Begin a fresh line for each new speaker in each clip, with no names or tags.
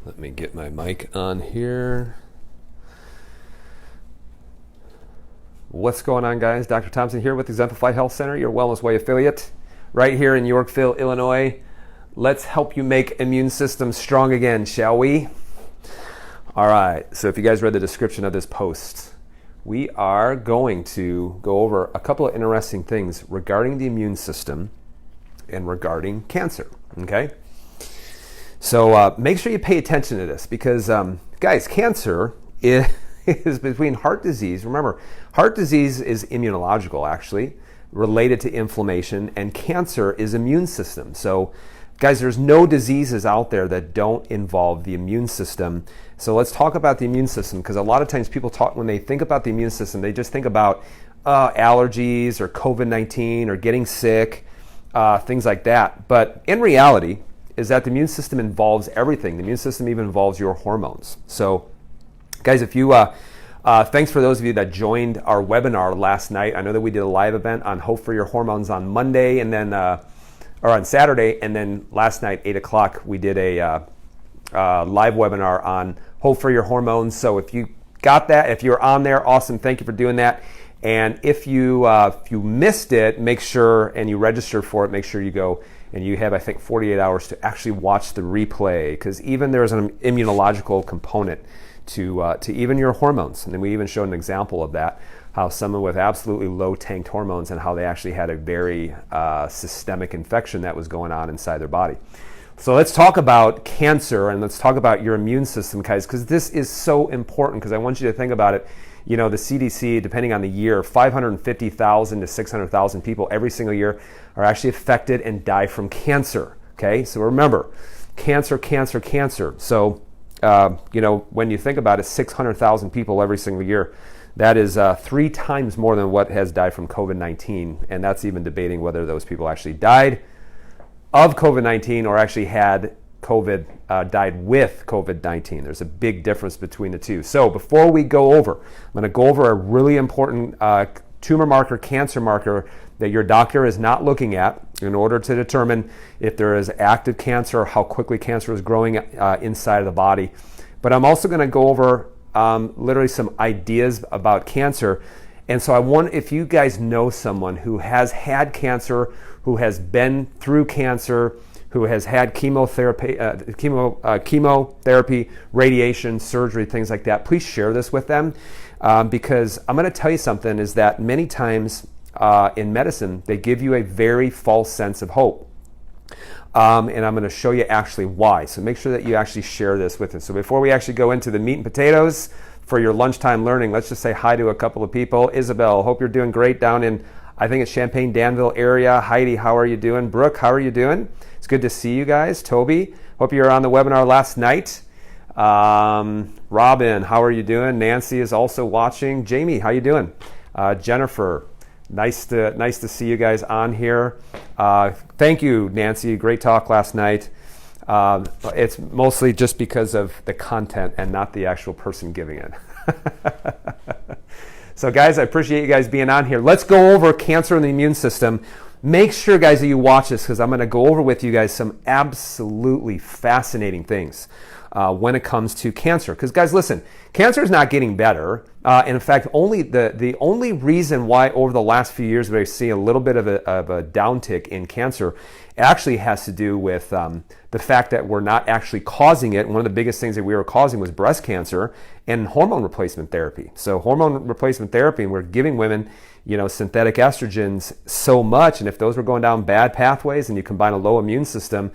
Let me get my mic on here. What's going on, guys? Dr. Thompson here with Exemplify Health Center, your Wellness Way affiliate, right here in Yorkville, Illinois. Let's help you make immune system strong again, shall we? All right, so if you guys read the description of this post, we are going to go over a couple of interesting things regarding the immune system and regarding cancer, okay? So make sure you pay attention to this because, guys, cancer is between heart disease. Remember, heart disease is immunological, actually, related to inflammation, and cancer is immune system. So, guys, there's no diseases out there that don't involve the immune system. So let's talk about the immune system, because a lot of times people talk, when they think about the immune system, they just think about allergies or COVID-19 or getting sick, things like that. But in reality, is that the immune system involves everything. The immune system even involves your hormones. So, guys, if you, thanks for those of you that joined our webinar last night. I know that we did a live event on Hope for Your Hormones on Monday and then, or on Saturday, and then last night, 8 o'clock, we did a live webinar on Hope for Your Hormones. So if you got that, if you're on there, awesome, thank you for doing that. And if you missed it, make sure, and you registered for it, make sure you go and you have, I think, 48 hours to actually watch the replay, because even there's an immunological component to even your hormones. And then we even showed an example of that, how someone with absolutely low tanked hormones and how they actually had a very systemic infection that was going on inside their body. So let's talk about cancer and let's talk about your immune system, guys, because this is so important, because I want you to think about it. You know, the CDC, depending on the year, 550,000 to 600,000 people every single year are actually affected and die from cancer, okay? So remember, cancer, cancer, cancer. So, you know, when you think about it, 600,000 people every single year, that is 3 times more than what has died from COVID-19, and that's even debating whether those people actually died of COVID-19 or actually had COVID, died with COVID-19. There's a big difference between the two. So before we go over, I'm going to go over a really important tumor marker, cancer marker that your doctor is not looking at in order to determine if there is active cancer or how quickly cancer is growing inside of the body. But I'm also going to go over literally some ideas about cancer. And so I want, if you guys know someone who has had cancer, who has been through cancer, who has had chemotherapy, radiation, surgery, things like that, please share this with them, because I'm going to tell you something, is that many times in medicine, they give you a very false sense of hope. And I'm going to show you actually why. So make sure that you actually share this with us. So before we actually go into the meat and potatoes for your lunchtime learning, let's just say hi to a couple of people. Isabel, hope you're doing great down in, I think it's Champaign, Danville area. Heidi, how are you doing? Brooke, how are you doing? It's good to see you guys. Toby, hope you were on the webinar last night. Robin, how are you doing? Nancy is also watching. Jamie, how you doing? Jennifer, nice to see you guys on here. Thank you, Nancy. Great talk last night. It's mostly just because of the content and not the actual person giving it. So guys, I appreciate you guys being on here. Let's go over cancer and the immune system. Make sure, guys, that you watch this, because I'm going to go over with you guys some absolutely fascinating things when it comes to cancer. Because, guys, listen, cancer is not getting better. And in fact, only the only reason why over the last few years we see a little bit of a downtick in cancer actually has to do with the fact that we're not actually causing it. One of the biggest things that we were causing was breast cancer and hormone replacement therapy. So hormone replacement therapy, and we're giving women, you know, synthetic estrogens so much, and if those were going down bad pathways and you combine a low immune system,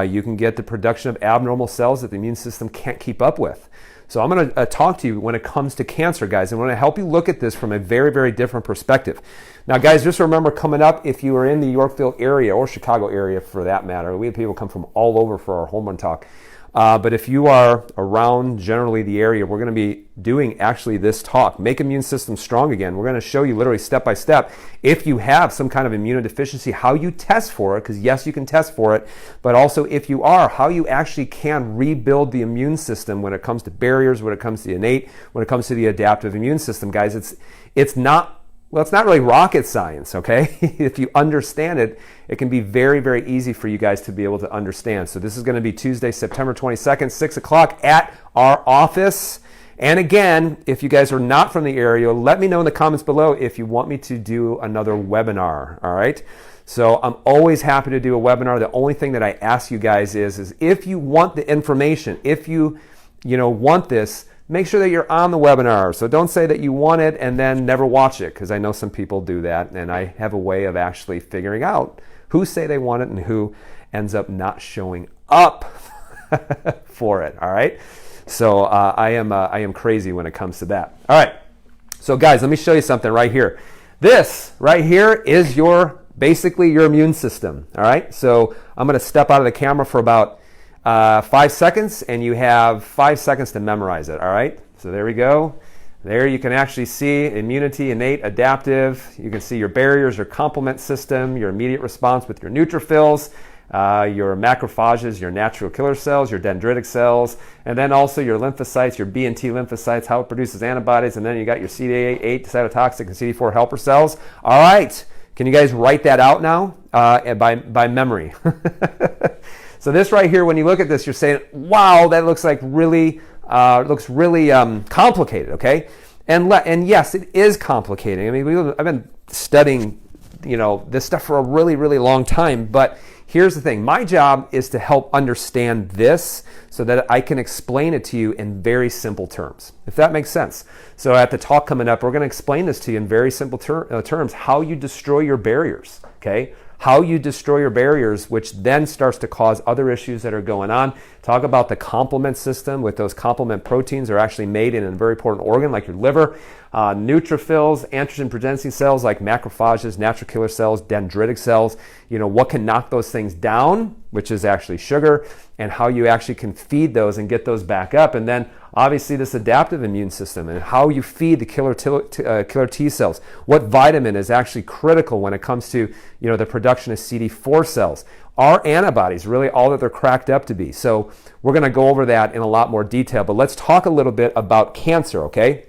you can get the production of abnormal cells that the immune system can't keep up with. So I'm going to talk to you when it comes to cancer, guys, and I want to help you look at this from a very, very different perspective. Now, guys, just remember, coming up, if you are in the Yorkville area or Chicago area for that matter, we have people come from all over for our hormone talk. But if you are around generally the area, we're going to be doing actually this talk, Make Immune System Strong Again. We're going to show you literally step by step, if you have some kind of immunodeficiency, how you test for it, because yes, you can test for it, but also if you are, how you actually can rebuild the immune system when it comes to barriers, when it comes to the innate, when it comes to the adaptive immune system. Guys, it's not Well, it's not really rocket science, okay? If you understand it, it can be very, very easy for you guys to be able to understand. So this is going to be Tuesday, September 22nd, 6 o'clock at our office. And again, if you guys are not from the area, let me know in the comments below if you want me to do another webinar, all right? So I'm always happy to do a webinar. The only thing that I ask you guys is if you want the information, if you want this, make sure that you're on the webinar. So don't say that you want it and then never watch it, because I know some people do that, and I have a way of actually figuring out who say they want it and who ends up not showing up for it, all right? So I am crazy when it comes to that. All right, so guys, let me show you something right here. This right here is basically your immune system, all right? So I'm going to step out of the camera for about 5 seconds, and you have 5 seconds to memorize it, all right? So there we go. There you can actually see immunity, innate, adaptive. You can see your barriers, your complement system, your immediate response with your neutrophils, your macrophages, your natural killer cells, your dendritic cells, and then also your lymphocytes, your B and T lymphocytes, how it produces antibodies, and then you got your CD8 cytotoxic and CD4 helper cells. All right, can you guys write that out now by memory? So this right here, when you look at this, you're saying, wow, that looks like really complicated, okay? And yes, it is complicated. I mean, I've been studying, this stuff for a really, really long time, but here's the thing. My job is to help understand this so that I can explain it to you in very simple terms, if that makes sense. So at the talk coming up, we're going to explain this to you in very simple terms, how you destroy your barriers, okay? How you destroy your barriers, which then starts to cause other issues that are going on. Talk about the complement system, with those complement proteins are actually made in a very important organ like your liver. Neutrophils, antigen-presenting cells like macrophages, natural killer cells, dendritic cells. What can knock those things down, which is actually sugar, and how you actually can feed those and get those back up. And then obviously this adaptive immune system and how you feed the killer T cells. What vitamin is actually critical when it comes to the production of CD4 cells. Are antibodies really all that they're cracked up to be? So we're going to go over that in a lot more detail, but let's talk a little bit about cancer, okay?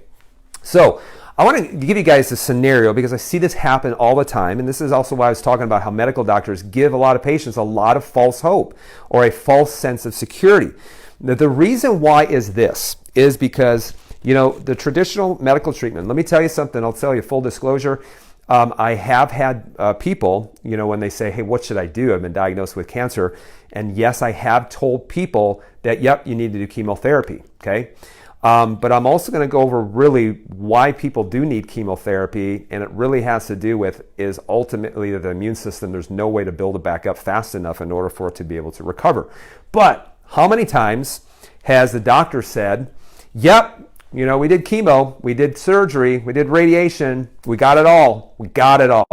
So I want to give you guys a scenario because I see this happen all the time, and this is also why I was talking about how medical doctors give a lot of patients a lot of false hope or a false sense of security. The reason why is because the traditional medical treatment. Let me tell you something. I'll tell you full disclosure. I have had people, when they say, hey, what should I do? I've been diagnosed with cancer. And yes, I have told people that, yep, you need to do chemotherapy, okay? But I'm also going to go over really why people do need chemotherapy, and it really has to do with is ultimately the immune system. There's no way to build it back up fast enough in order for it to be able to recover. But how many times has the doctor said, yep, we did chemo, we did surgery, we did radiation, we got it all.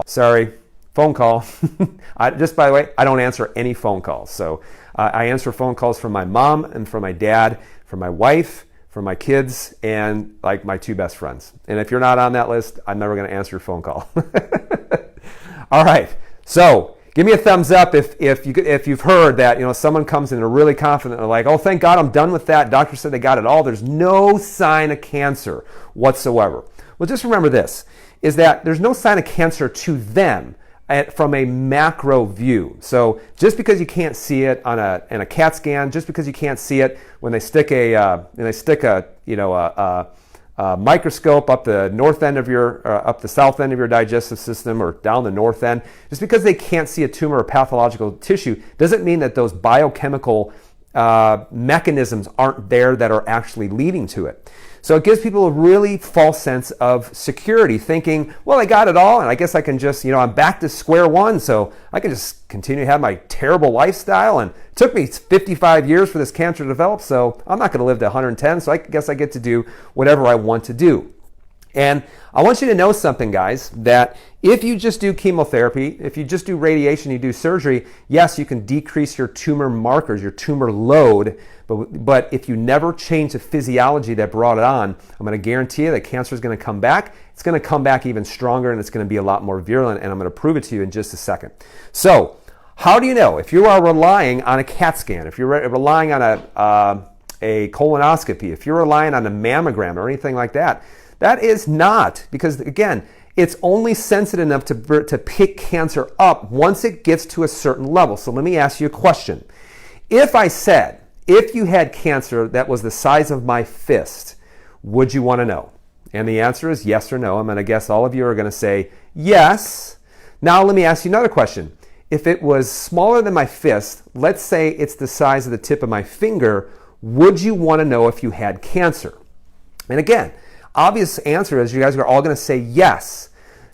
Sorry, phone call. Just by the way, I don't answer any phone calls. So I answer phone calls from my mom and from my dad, from my wife, from my kids, and like my 2 best friends. And if you're not on that list, I'm never going to answer your phone call. All right, so give me a thumbs up if you've heard that someone comes in and really confident and like, oh, thank God I'm done with that. Doctor said they got it all. There's no sign of cancer whatsoever. Well, just remember this, is that there's no sign of cancer to them from a macro view. So just because you can't see it in a CAT scan, just because you can't see it when they stick a microscope up the north end of up the south end of your digestive system or down the north end, just because they can't see a tumor or pathological tissue doesn't mean that those biochemical mechanisms aren't there that are actually leading to it. So it gives people a really false sense of security, thinking, well, I got it all, and I guess I can just, I'm back to square one, so I can just continue to have my terrible lifestyle, and it took me 55 years for this cancer to develop, so I'm not going to live to 110, so I guess I get to do whatever I want to do. And I want you to know something, guys, that if you just do chemotherapy, if you just do radiation, you do surgery, yes, you can decrease your tumor markers, your tumor load, but if you never change the physiology that brought it on, I'm going to guarantee you that cancer is going to come back. It's going to come back even stronger, and it's going to be a lot more virulent, and I'm going to prove it to you in just a second. So how do you know? If you are relying on a CAT scan, if you're relying on a colonoscopy, if you're relying on a mammogram or anything like that, that is not, because again, It's only sensitive enough to pick cancer up once it gets to a certain level. So let me ask you a question. If I said, if you had cancer that was the size of my fist, would you want to know? And the answer is yes or no. I'm going to guess all of you are going to say yes. Now let me ask you another question. If it was smaller than my fist, let's say it's the size of the tip of my finger, would you want to know if you had cancer? And again, obvious answer is you guys are all going to say yes.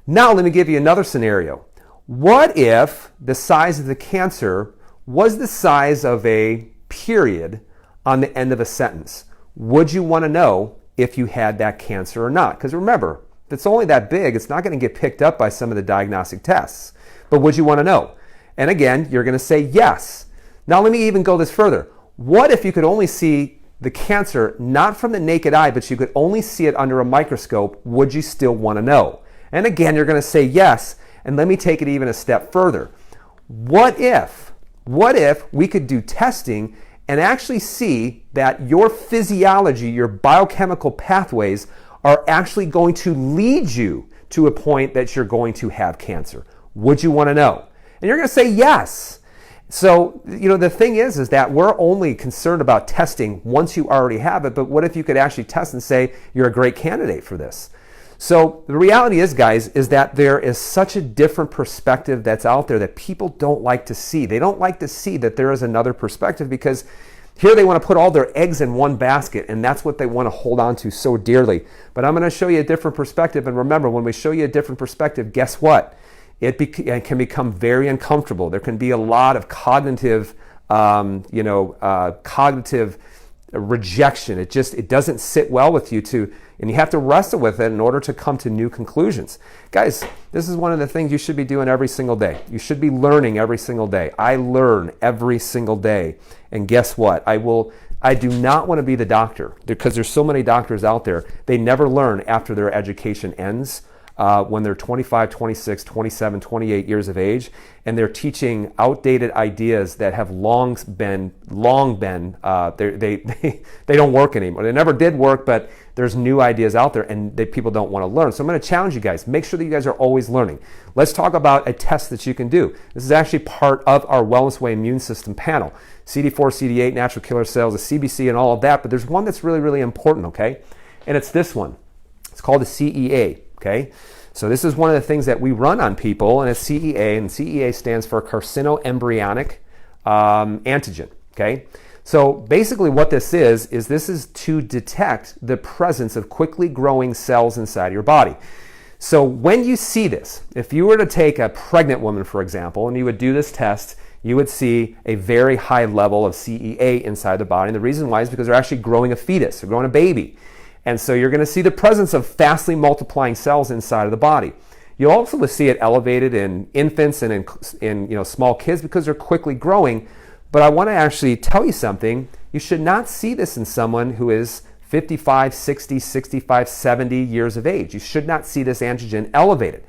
Now let me give you another scenario. What if the size of the cancer was the size of a period on the end of a sentence? Would you want to know if you had that cancer or not? Because remember, if it's only that big, it's not going to get picked up by some of the diagnostic tests. But would you want to know? And again, you're going to say yes. Now let me even go this further. What if you could only see the cancer not from the naked eye, but you could only see it under a microscope? Would you still want to know? And again, you're going to say yes. And let me take it even a step further. What if we could do testing and actually see that your physiology, your biochemical pathways are actually going to lead you to a point that you're going to have cancer? Would you want to know? And you're going to say yes. So, the thing is that we're only concerned about testing once you already have it, but what if you could actually test and say you're a great candidate for this? So the reality is, guys, is that there is such a different perspective that's out there that people don't like to see. They don't like to see that there is another perspective because here they want to put all their eggs in one basket, and that's what they want to hold on to so dearly. But I'm going to show you a different perspective, and remember, when we show you a different perspective, guess what? It can become very uncomfortable. There can be a lot of cognitive, cognitive rejection. It doesn't sit well with you and you have to wrestle with it in order to come to new conclusions. Guys, this is one of the things you should be doing every single day. You should be learning every single day. I learn every single day. And guess what? I do not want to be the doctor because there's so many doctors out there. They never learn after their education ends. When they're 25, 26, 27, 28 years of age, and they're teaching outdated ideas that have long been they don't work anymore. They never did work, but there's new ideas out there, and people don't want to learn. So I'm going to challenge you guys. Make sure that you guys are always learning. Let's talk about a test that you can do. This is actually part of our Wellness Way immune system panel. CD4, CD8, natural killer cells, the CBC, and all of that. But there's one that's really, really important, okay? And it's this one. It's called the CEA. Okay, so this is one of the things that we run on people, and it's CEA, and CEA stands for carcinoembryonic antigen. Okay, so basically what this is to detect the presence of quickly growing cells inside your body. So when you see this, if you were to take a pregnant woman, for example, and you would do this test, you would see a very high level of CEA inside the body. And the reason why is because they're actually growing a fetus, they're growing a baby. And so you're going to see the presence of fastly multiplying cells inside of the body. You'll also see it elevated in infants and in small kids because they're quickly growing. But I want to actually tell you something. You should not see this in someone who is 55, 60, 65, 70 years of age. You should not see this antigen elevated.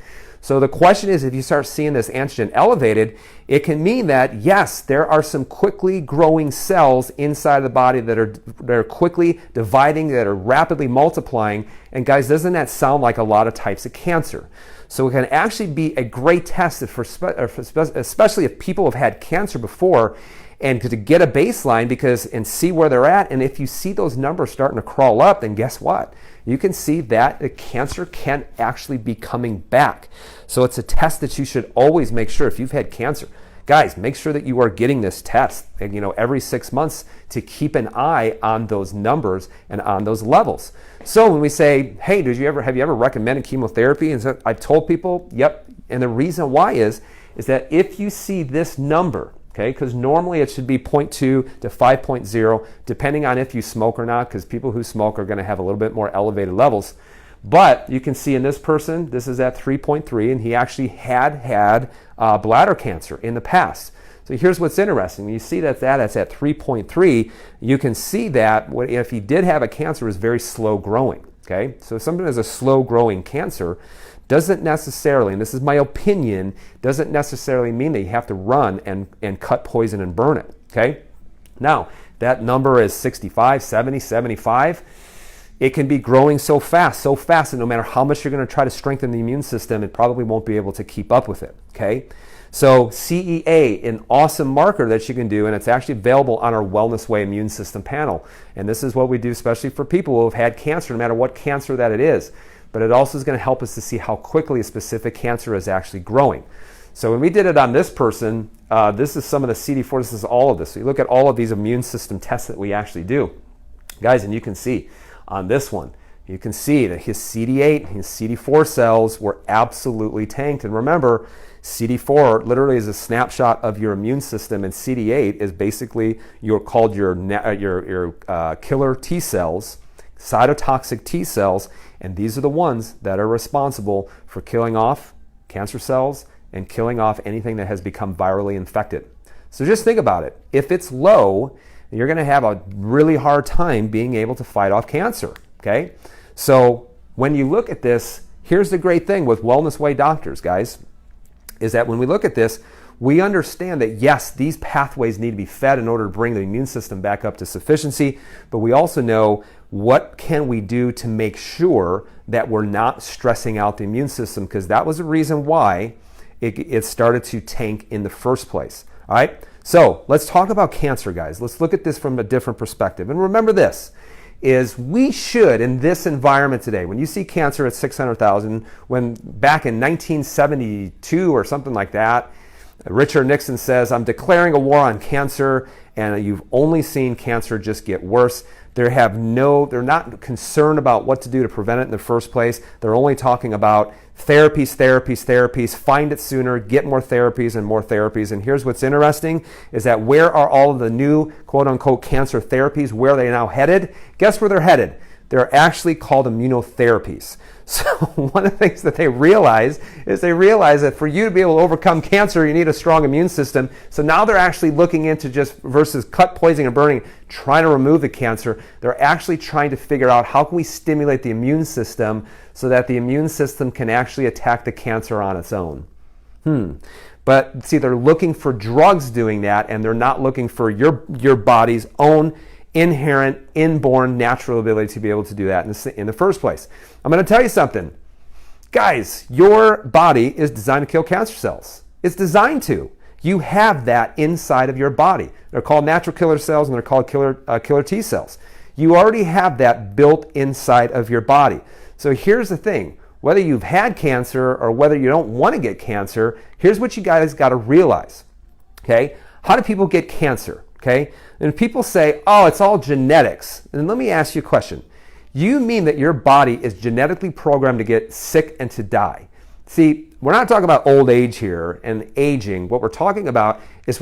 So the question is, if you start seeing this antigen elevated, it can mean that, yes, there are some quickly growing cells inside the body that are quickly dividing, that are rapidly multiplying. And guys, doesn't that sound like a lot of types of cancer? So it can actually be a great test, especially if people have had cancer before, and to get a baseline and see where they're at. And if you see those numbers starting to crawl up, then guess what? You can see that the cancer can actually be coming back. So it's a test that you should always make sure if you've had cancer. Guys, make sure that you are getting this test every 6 months to keep an eye on those numbers and on those levels. So when we say, hey, have you ever recommended chemotherapy? And so I've told people, yep. And the reason why is that if you see this number, okay, because normally it should be 0.2 to 5.0, depending on if you smoke or not, because people who smoke are going to have a little bit more elevated levels. But you can see in this person, this is at 3.3, and he actually had bladder cancer in the past. So here's what's interesting. You see that's at 3.3. You can see that if he did have a cancer, it was very slow growing. Okay, so if something has a slow growing cancer, doesn't necessarily, and this is my opinion, doesn't necessarily mean that you have to run and cut poison and burn it. Okay, now that number is 65, 70, 75. it can be growing so fast that no matter how much you're going to try to strengthen the immune system, it probably won't be able to keep up with it, okay? So CEA, an awesome marker that you can do, and it's actually available on our Wellness Way immune system panel. And this is what we do especially for people who have had cancer, no matter what cancer that it is. But it also is going to help us to see how quickly a specific cancer is actually growing. So when we did it on this person, this is some of the CD4, this is all of this. So you look at all of these immune system tests that we actually do. Guys, and you can see on this one, you can see that his CD8, his CD4 cells were absolutely tanked. And remember, CD4 literally is a snapshot of your immune system, and CD8 is basically your killer T cells, cytotoxic T cells, and these are the ones that are responsible for killing off cancer cells and killing off anything that has become virally infected. So just think about it. If it's low, you're going to have a really hard time being able to fight off cancer, okay? So when you look at this, here's the great thing with Wellness Way doctors, guys, is that when we look at this, we understand that yes, these pathways need to be fed in order to bring the immune system back up to sufficiency, but we also know what can we do to make sure that we're not stressing out the immune system, because that was the reason why it started to tank in the first place. All right, so let's talk about cancer, guys. Let's look at this from a different perspective. And remember this, is we should, in this environment today, when you see cancer at 600,000, when back in 1972 or something like that, Richard Nixon says, I'm declaring a war on cancer, and you've only seen cancer just get worse. They're not concerned about what to do to prevent it in the first place. They're only talking about therapies, find it sooner, get more therapies and more therapies. And here's what's interesting is that where are all of the new quote unquote cancer therapies, where are they now headed? Guess where they're headed? They're actually called immunotherapies. So one of the things that they realize that for you to be able to overcome cancer, you need a strong immune system. So now they're actually looking into just versus cut, poisoning, and burning, trying to remove the cancer. They're actually trying to figure out how can we stimulate the immune system so that the immune system can actually attack the cancer on its own. But see, they're looking for drugs doing that, and they're not looking for your body's own inherent, inborn, natural ability to be able to do that in the first place. I'm going to tell you something. Guys, your body is designed to kill cancer cells. It's designed to. You have that inside of your body. They're called natural killer cells, and they're called killer T cells. You already have that built inside of your body. So here's the thing. Whether you've had cancer or whether you don't want to get cancer, here's what you guys got to realize. Okay? How do people get cancer? Okay? And people say, oh, it's all genetics. And let me ask you a question. You mean that your body is genetically programmed to get sick and to die? See, we're not talking about old age here and aging. What we're talking about is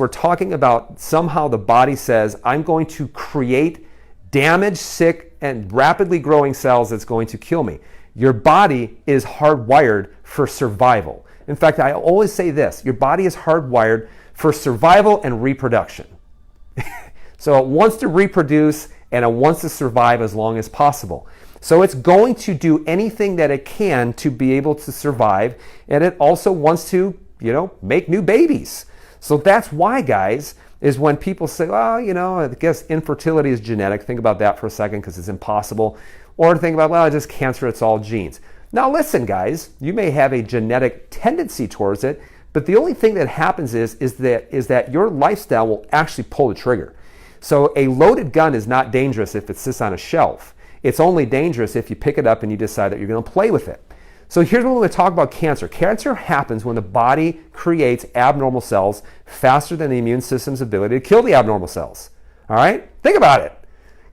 somehow the body says, I'm going to create damaged, sick, and rapidly growing cells that's going to kill me. Your body is hardwired for survival. In fact, I always say this, your body is hardwired for survival and reproduction. So it wants to reproduce and it wants to survive as long as possible. So it's going to do anything that it can to be able to survive, and it also wants to, make new babies. So that's why, guys, is when people say, well, I guess infertility is genetic. Think about that for a second because it's impossible. Or think about, well, it's just cancer, it's all genes. Now listen, guys, you may have a genetic tendency towards it, but the only thing that happens is that your lifestyle will actually pull the trigger. So a loaded gun is not dangerous if it sits on a shelf. It's only dangerous if you pick it up and you decide that you're going to play with it. So here's what we're going to talk about cancer. Cancer happens when the body creates abnormal cells faster than the immune system's ability to kill the abnormal cells. All right? Think about it.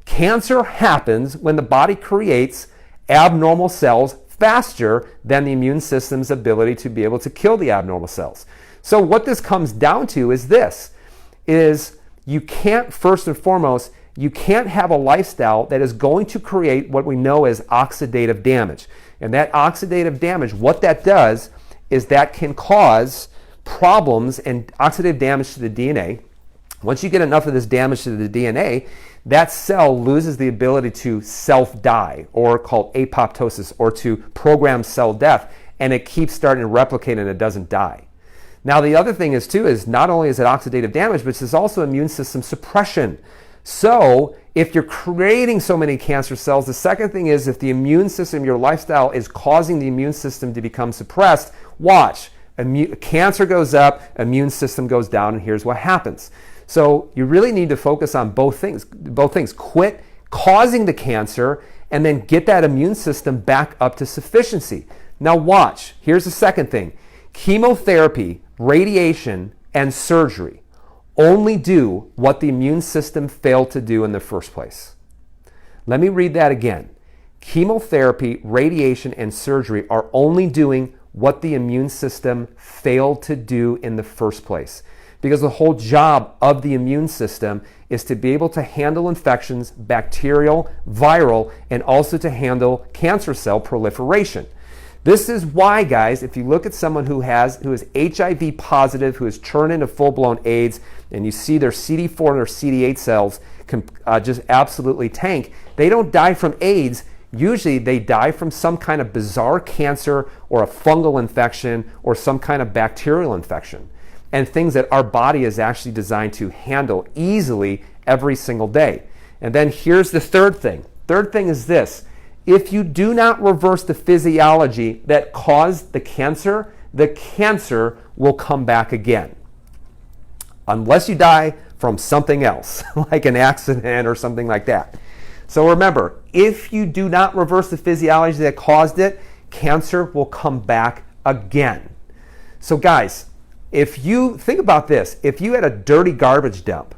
Cancer happens when the body creates abnormal cells faster than the immune system's ability to be able to kill the abnormal cells. So what this comes down to is this, is you can't, first and foremost, you can't have a lifestyle that is going to create what we know as oxidative damage. And that oxidative damage, what that does is that can cause problems and oxidative damage to the DNA. Once you get enough of this damage to the DNA, that cell loses the ability to self-die, or called apoptosis, or to program cell death, and it keeps starting to replicate and it doesn't die. Now the other thing is not only is it oxidative damage, but it's also immune system suppression. So if you're creating so many cancer cells, the second thing is if the immune system, your lifestyle is causing the immune system to become suppressed, watch. Cancer goes up, immune system goes down, and here's what happens. So you really need to focus on both things. Quit causing the cancer and then get that immune system back up to sufficiency. Now watch. Here's the second thing. Chemotherapy, radiation, and surgery only do what the immune system failed to do in the first place. Let me read that again. Chemotherapy, radiation, and surgery are only doing what the immune system failed to do in the first place. Because the whole job of the immune system is to be able to handle infections, bacterial, viral, and also to handle cancer cell proliferation. This is why, guys, if you look at someone who is HIV positive, who has turned into full-blown AIDS, and you see their CD4 and their CD8 cells just absolutely tank, they don't die from AIDS. Usually they die from some kind of bizarre cancer or a fungal infection or some kind of bacterial infection, and things that our body is actually designed to handle easily every single day. And then here's the third thing. Third thing is this. If you do not reverse the physiology that caused the cancer will come back again. Unless you die from something else, like an accident or something like that. So remember, if you do not reverse the physiology that caused it, cancer will come back again. So guys, if you think about this, if you had a dirty garbage dump,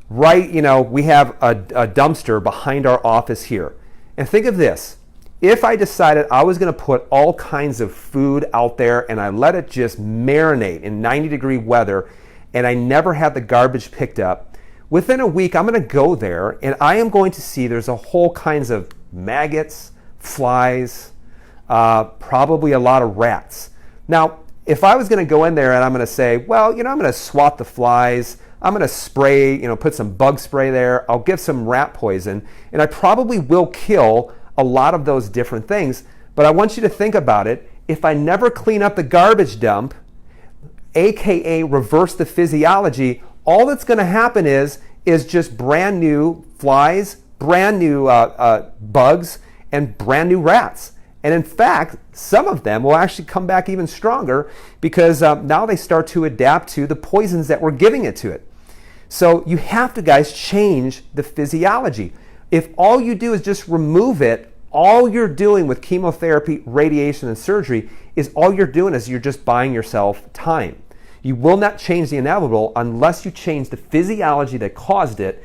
right, we have a dumpster behind our office here. And think of this. If I decided I was going to put all kinds of food out there and I let it just marinate in 90-degree weather and I never had the garbage picked up, within a week I'm going to go there and I am going to see there's a whole kinds of maggots, flies, probably a lot of rats. Now, if I was going to go in there and I'm going to say, well, I'm going to swat the flies, I'm going to spray, put some bug spray there, I'll give some rat poison, and I probably will kill a lot of those different things. But I want you to think about it. If I never clean up the garbage dump, aka reverse the physiology, all that's going to happen is just brand new flies, brand new bugs, and brand new rats. And in fact, some of them will actually come back even stronger because now they start to adapt to the poisons that we're giving it to it. So you have to, guys, change the physiology. If all you do is just remove it, all you're doing with chemotherapy, radiation, and surgery is all you're doing is you're just buying yourself time. You will not change the inevitable unless you change the physiology that caused it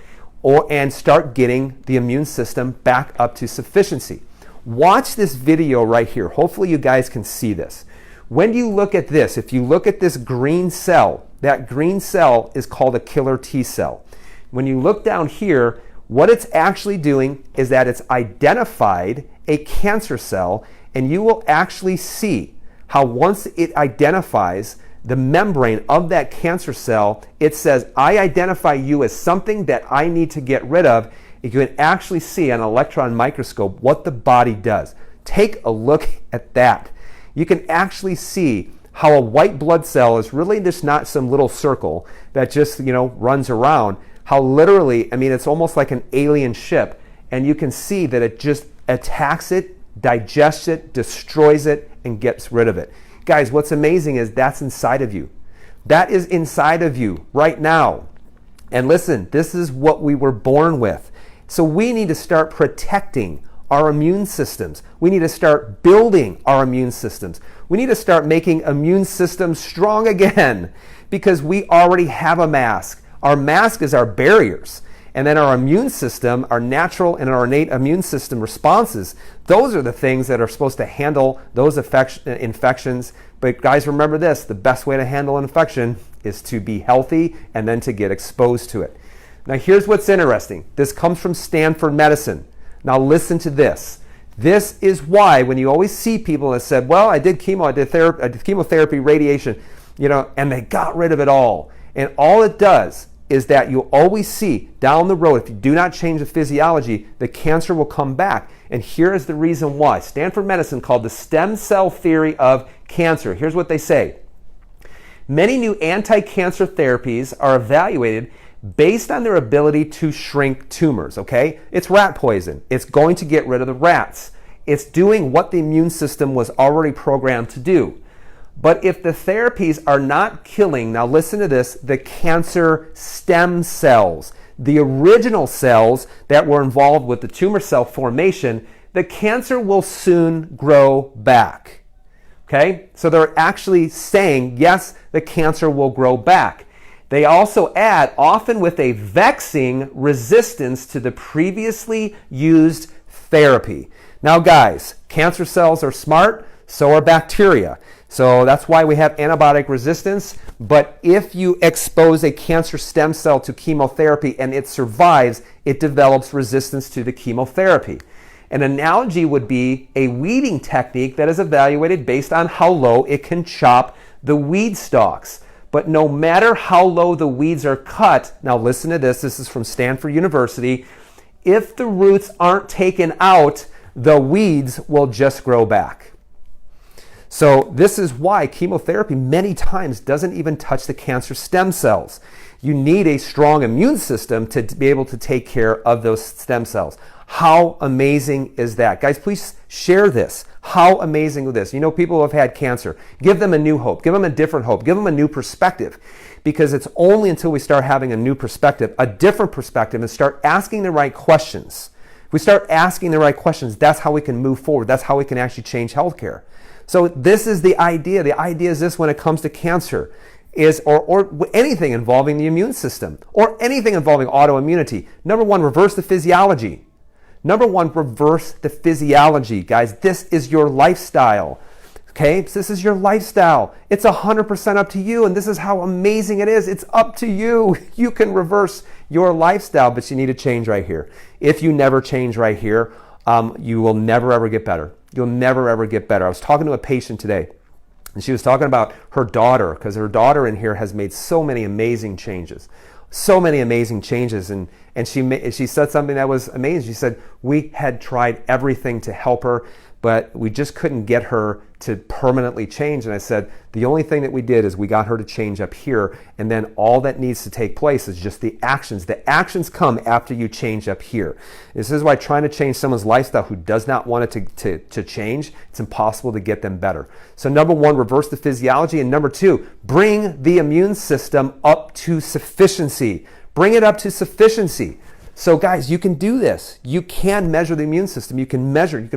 and start getting the immune system back up to sufficiency. Watch this video right here. Hopefully you guys can see this. When you look at this, if you look at this green cell, that green cell is called a killer T cell. When you look down here, what it's actually doing is that it's identified a cancer cell, and you will actually see how once it identifies the membrane of that cancer cell, it says, I identify you as something that I need to get rid of. You can actually see on an electron microscope what the body does. Take a look at that. You can actually see how a white blood cell is really just not some little circle that just, runs around. How literally, it's almost like an alien ship, and you can see that it just attacks it, digests it, destroys it, and gets rid of it. Guys, what's amazing is that's inside of you. That is inside of you right now. And listen, this is what we were born with. So we need to start protecting our immune systems. We need to start building our immune systems. We need to start making immune systems strong again because we already have a mask. Our mask is our barriers. And then our immune system, our natural and our innate immune system responses, those are the things that are supposed to handle those infections. But guys, remember this, the best way to handle an infection is to be healthy and then to get exposed to it. Now here's what's interesting. This comes from Stanford Medicine. Now listen to this. This is why when you always see people that said, well, I did chemotherapy, radiation, and they got rid of it all. And all it does is that you'll always see down the road, if you do not change the physiology, the cancer will come back. And here is the reason why. Stanford Medicine called the stem cell theory of cancer. Here's what they say. Many new anti-cancer therapies are evaluated based on their ability to shrink tumors, okay? It's rat poison. It's going to get rid of the rats. It's doing what the immune system was already programmed to do. But if the therapies are not killing, now listen to this, the cancer stem cells, the original cells that were involved with the tumor cell formation, the cancer will soon grow back. Okay? So they're actually saying, yes, the cancer will grow back. They also add, often with a vexing resistance to the previously used therapy. Now guys, cancer cells are smart, so are bacteria. So that's why we have antibiotic resistance. But if you expose a cancer stem cell to chemotherapy and it survives, it develops resistance to the chemotherapy. An analogy would be a weeding technique that is evaluated based on how low it can chop the weed stalks. But no matter how low the weeds are cut, now listen to this, this is from Stanford University, if the roots aren't taken out, the weeds will just grow back. So this is why chemotherapy many times doesn't even touch the cancer stem cells. You need a strong immune system to be able to take care of those stem cells. How amazing is that? Guys, please share this. How amazing is this? You know, people who have had cancer, give them a new hope. Give them a different hope. Give them a new perspective. Because it's only until we start having a new perspective, a different perspective, and start asking the right questions. If we start asking the right questions, that's how we can move forward. That's how we can actually change healthcare. So this is the idea. The idea is this when it comes to cancer, is or anything involving the immune system, or anything involving autoimmunity. Number one, reverse the physiology. Number one, reverse the physiology. Guys, this is your lifestyle. Okay, so this is your lifestyle. It's 100% up to you, and this is how amazing it is. It's up to you. You can reverse your lifestyle, but you need to change right here. If you never change right here, you will never ever get better. You'll never ever get better. I was talking to a patient today, and she was talking about her daughter, because her daughter in here has made so many amazing changes. So many amazing changes, and she said something that was amazing. She said, we had tried everything to help her, but we just couldn't get her to permanently change. And I said, the only thing that we did is we got her to change up here, and then all that needs to take place is just the actions. The actions come after you change up here. This is why trying to change someone's lifestyle who does not want it to change, it's impossible to get them better. So number one, reverse the physiology. And number two, bring the immune system up to sufficiency. Bring it up to sufficiency. So guys, you can do this. You can measure the immune system. You can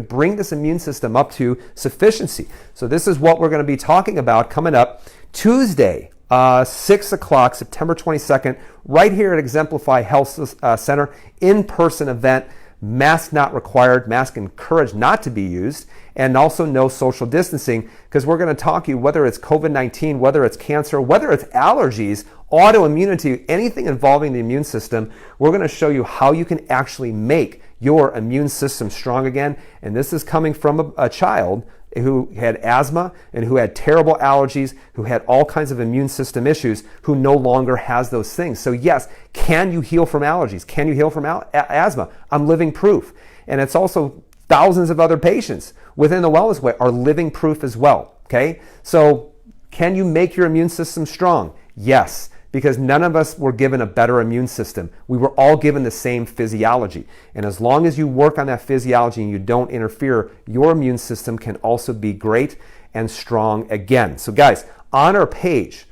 bring this immune system up to sufficiency. So this is what we're going to be talking about coming up Tuesday, 6 o'clock, September 22nd, right here at Exemplify Health Center, in-person event. Mask not required, mask encouraged not to be used, and also no social distancing, because we're going to talk to you whether it's COVID-19, whether it's cancer, whether it's allergies, autoimmunity, anything involving the immune system. We're going to show you how you can actually make your immune system strong again. And this is coming from a child who had asthma and who had terrible allergies, who had all kinds of immune system issues, who no longer has those things. So yes, can you heal from allergies? Can you heal from asthma? I'm living proof. And it's also thousands of other patients within the Wellness Way are living proof as well. Okay? So can you make your immune system strong? Yes. Because none of us were given a better immune system. We were all given the same physiology. And as long as you work on that physiology and you don't interfere, your immune system can also be great and strong again. So guys, on our page,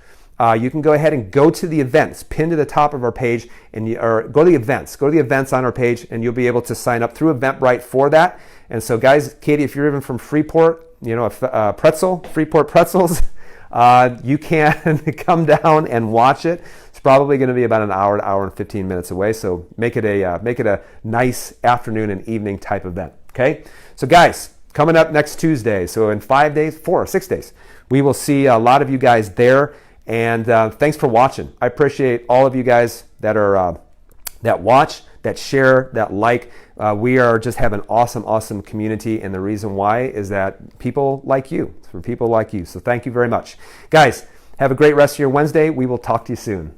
you can go ahead and go to the events, pinned to the top of our page, or go to the events. Go to the events on our page, and you'll be able to sign up through Eventbrite for that. And so guys, Katie, if you're even from Freeport, Freeport Pretzels, you can come down and watch it. It's probably going to be about an hour and 15 minutes away. So make it a nice afternoon and evening type event. Okay. So guys, coming up next Tuesday. So in 6 days, we will see a lot of you guys there. And thanks for watching. I appreciate all of you guys that are that watch, that share, that like. We are just have an awesome community, and the reason why is that people like you, for people like you. So thank you very much. Guys, have a great rest of your Wednesday. We will talk to you soon.